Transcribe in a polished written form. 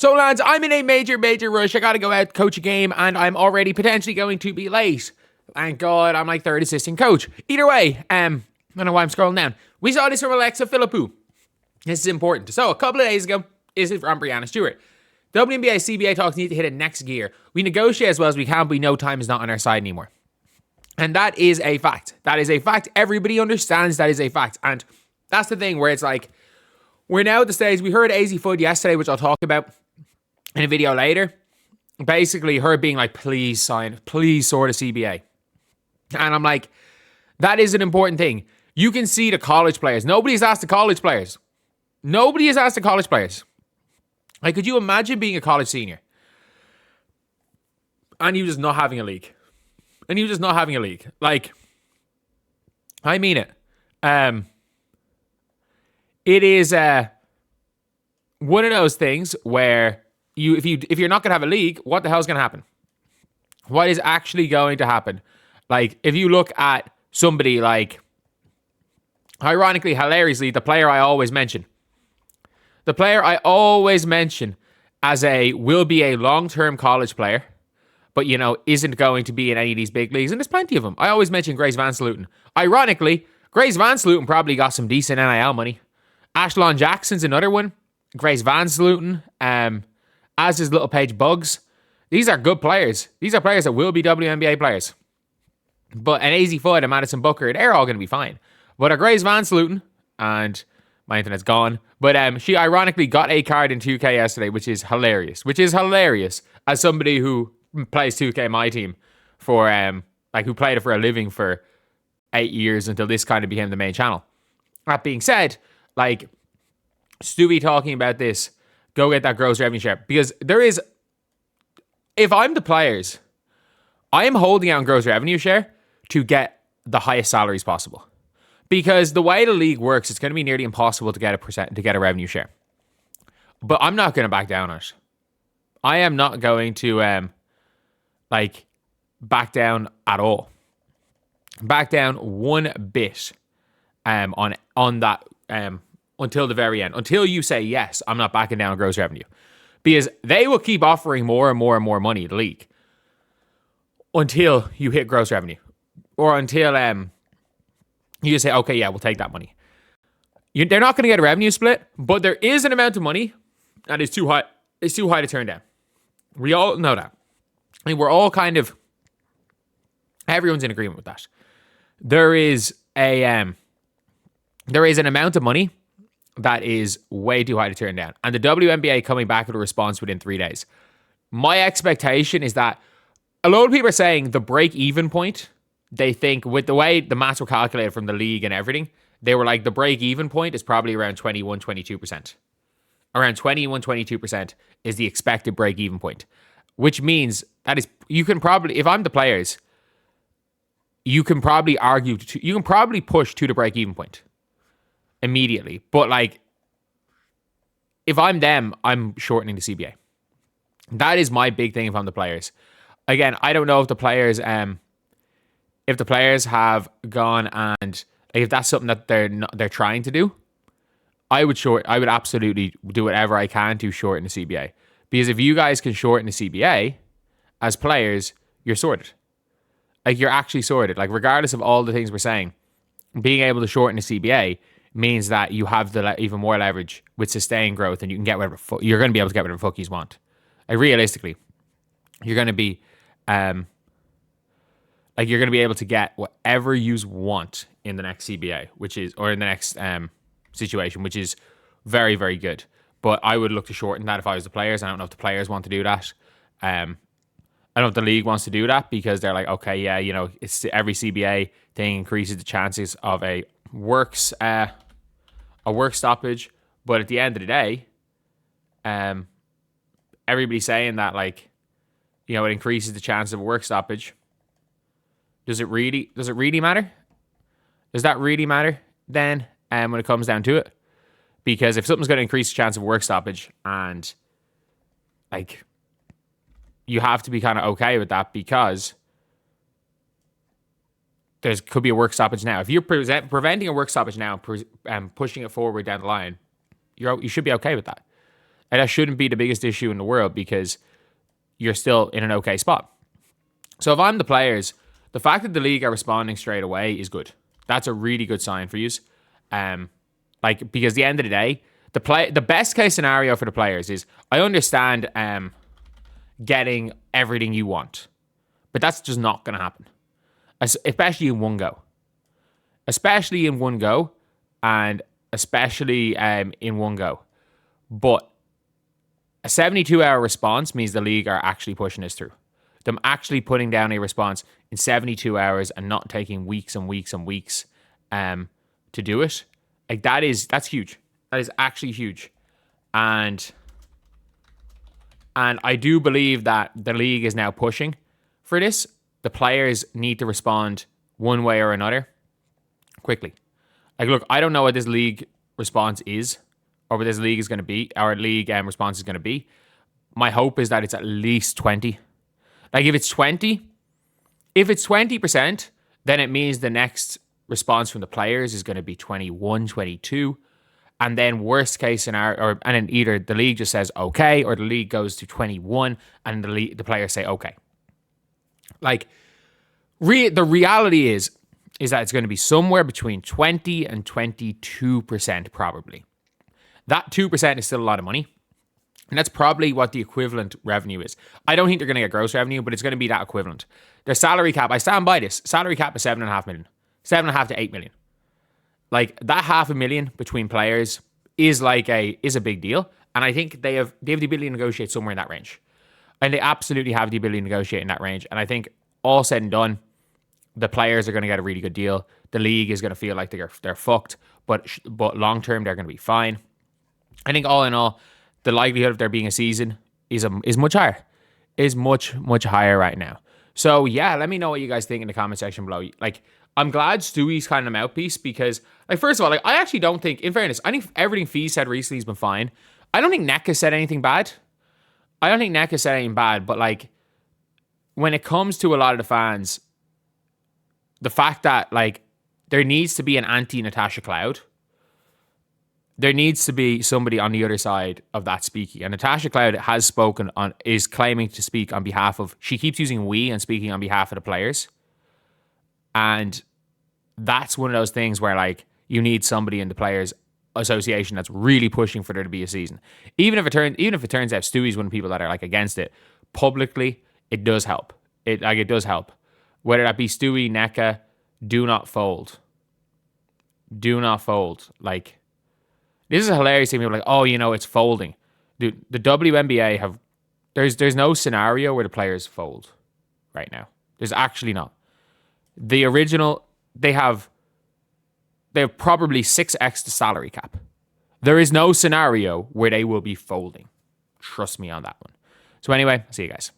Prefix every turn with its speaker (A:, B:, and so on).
A: So, lads, I'm in a major rush. I got to go out, coach a game, and I'm already potentially going to be late. Thank God, I'm like third assistant coach. Either way, I don't know why I'm scrolling down. We saw this from Alexa Philippou. This is important. So, a couple of days ago, this is from Breanna Steward. WNBA CBA talks need to hit a next gear. We negotiate as well as we can, but we know time is not on our side anymore. And that is a fact. That is a fact. Everybody understands that is a fact. And that's the thing where it's like, we're now at the stage, we heard AZ Fudd yesterday, which I'll talk about in a video later. Basically, her being like, please sign, please sort a CBA. And I'm like, that is an important thing. You can see the college players. Nobody's asked the college players. Nobody has asked the college players. Like, could you imagine being a college senior? And you just not having a league. Like, I mean it. It is one of those things where if you're not gonna have a league, what the hell's gonna happen? What is actually going to happen? Like, if you look at somebody like, ironically, hilariously, the player I always mention as will be a long-term college player, but, you know, isn't going to be in any of these big leagues. And there's plenty of them. I always mention Grace Van Sluten. Ironically, Grace Van Sluten probably got some decent NIL money. Ashlon Jackson's another one. Grace Van Sluten, as is little Paige Bueckers. These are good players. These are players that will be WNBA players. But an AZ Fudd and Madison Booker, they're all going to be fine. But a Grace Van Sluten, and my internet's gone, but she ironically got a card in 2K yesterday, which is hilarious. As somebody who plays 2K, my team, for who played it for a living for 8 years until this kind of became the main channel. That being said, like, Stewie talking about this, go get that gross revenue share. Because there is, if I'm the players, I am holding out gross revenue share to get the highest salaries possible. Because the way the league works, it's going to be nearly impossible to get a revenue share. But I'm not going to back down on it. I am not going to back down at all. Back down one bit on that until the very end. Until you say yes, I'm not backing down on gross revenue. Because they will keep offering more and more and more money to the league until you hit gross revenue. Or until you just say, okay, yeah, we'll take that money. They're not going to get a revenue split, but there is an amount of money that is too high. It's too high to turn down. We all know that. I mean, we're all everyone's in agreement with that. There is an amount of money that is way too high to turn down. And the WNBA coming back with a response within 3 days. My expectation is that a lot of people are saying the break-even point, they think with the way the maths were calculated from the league and everything, they were like the break-even point is probably around 21-22%. Around 21-22% is the expected break-even point. Which means that is, you can probably, if I'm the players, you can probably push to the break-even point immediately. But like, if I'm them, I'm shortening the CBA. That is my big thing if I'm the players. Again, I don't know if the players have gone and if that's something that they're trying to do. I would absolutely do whatever I can to shorten the CBA. Because if you guys can shorten the CBA as players, you're sorted. Like, you're actually sorted. Like, regardless of all the things we're saying, being able to shorten the CBA means that you have even more leverage with sustained growth, and you can get whatever you're going to be able to get whatever the fuck you want. Like, realistically, you're going to be you're going to be able to get whatever you want in the next CBA, or in the next situation, which is very, very good. But I would look to shorten that if I was the players. I don't know if the players want to do that. I don't know if the league wants to do that because they're like, okay, yeah, you know, it's every CBA thing increases the chances of a work stoppage. But at the end of the day, everybody's saying that, like, you know, it increases the chance of a work stoppage. Does it really matter? Does that really matter then when it comes down to it? Because if something's going to increase the chance of work stoppage, and like, you have to be kind of okay with that, because could be a work stoppage now. If you're preventing a work stoppage now and pushing it forward down the line, you should be okay with that. And that shouldn't be the biggest issue in the world because you're still in an okay spot. So if I'm the players, the fact that the league are responding straight away is good. That's a really good sign for you. Because at the end of the day, the best case scenario for the players is, I understand getting everything you want, but that's just not going to happen, especially in one go. Especially in one go, and especially in one go. But a 72-hour response means the league are actually pushing this through. Them actually putting down a response in 72 hours and not taking weeks and weeks and weeks to do it. Like that's huge. That is actually huge. And I do believe that the league is now pushing for this. The players need to respond one way or another quickly. Like, look, I don't know what this league response is, or what this league is going to be, our league response is going to be. My hope is that it's at least 20. Like, if it's 20%, then it means the next response from the players is going to be 21, 22. And then worst case scenario, and then either the league just says okay, or the league goes to 21 and the players say okay. Like, the reality is that it's going to be somewhere between 20 and 22% probably. That 2% is still a lot of money. And that's probably what the equivalent revenue is. I don't think they're going to get gross revenue, but it's going to be that equivalent. Their salary cap, I stand by this. Salary cap is 7.5 million. 7.5 to 8 million. Like, that $500,000 between players is a big deal. And I think they have the ability to negotiate somewhere in that range. And they absolutely have the ability to negotiate in that range. And I think all said and done, the players are going to get a really good deal. The league is going to feel like they're fucked, but long term they're going to be fine. I think all in all, the likelihood of there being a season is much higher. Is much higher right now. So yeah, let me know what you guys think in the comment section below. Like, I'm glad Stewie's kind of mouthpiece because, like, first of all, like, I actually don't think, in fairness, I think everything Fee said recently has been fine. I don't think Neck has said anything bad. But like, when it comes to a lot of the fans, the fact that, like, there needs to be an anti-Natasha Cloud. There needs to be somebody on the other side of that speaking. And Natasha Cloud is claiming to speak on behalf of, she keeps using we and speaking on behalf of the players. And that's one of those things where, like, you need somebody in the players association that's really pushing for there to be a season. Even if it turns out Stewie's one of the people that are, like, against it, publicly, it does help. It does help. Whether that be Stewie, NECA, do not fold. Do not fold. Like, this is hilarious. People are like, oh, it's folding. Dude, the WNBA there's no scenario where the players fold right now. There's actually not. The original, they have probably 6x the salary cap. There is no scenario where they will be folding. Trust me on that one. So anyway, see you guys.